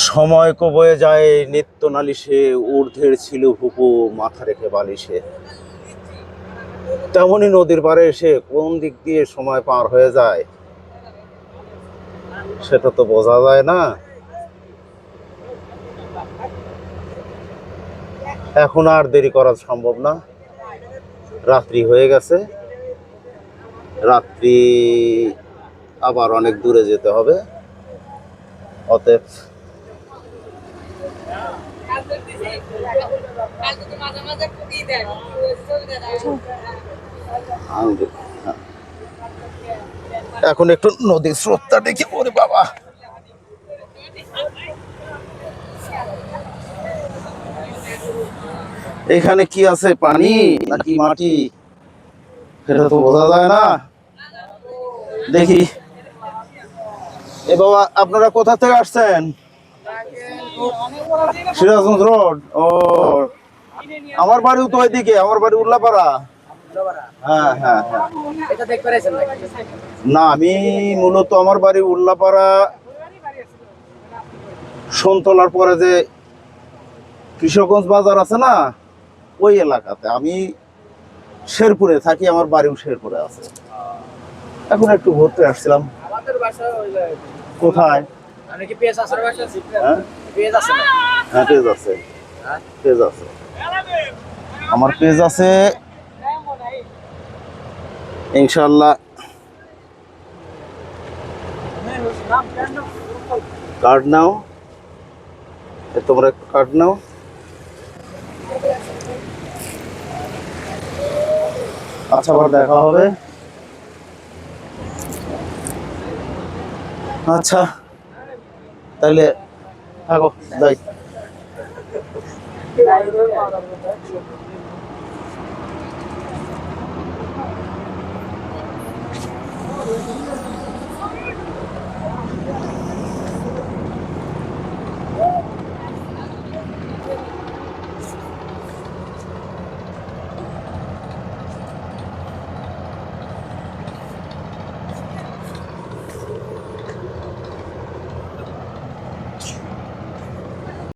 সময় বয়ে যায় নিত্য নালিশে, ঊর্ধ্বের ছিল ভুপু মাথা রেখে বালিশে। তেমনই নদীর পাড়ে এসে কোন দিক দিয়ে সময় পার হয়ে যায় সেটা তো বোঝা যায় না। এখন আর দেরি করা সম্ভব না, রাত্রি হয়ে গেছে। রাত্রি আবার অনেক দূরে যেতে হবে, অতএব এখন একটু নদীর স্রোতটা দেখি। ওরে বাবা, এখানে কি আছে, পানি নাকি মাটি সেটা তো বোঝা যায় না। দেখি এ বাবা, আপনারা কোথা থেকে আসছেন? সিরাজগঞ্জ রোড। ও, আমার বাড়িও তো ওইদিকে, আমার বাড়ি উল্লাপাড়া। হ্যাঁ হ্যাঁ হ্যাঁ। না, আমি মূলত আমার বাড়ি উল্লাপাড়া, সোনতলার পরে যে কৃষকগঞ্জ বাজার আছে না, ওই এলাকাতে। আমি শেরপুরে থাকি, আমার বাড়িও শেরপুরে আছে। এখন একটু ঘুরতে আসছিলাম। কোথায়? হ্যাঁ পেজ আছে, পেজ আছে, আমার পেজ আছে ইনশাল্লাহ। কার্ড নাও, তোমরা একটু কার্ড নাও। আচ্ছা, আবার দেখা হবে। আচ্ছা তাহলে থাকো, যাই।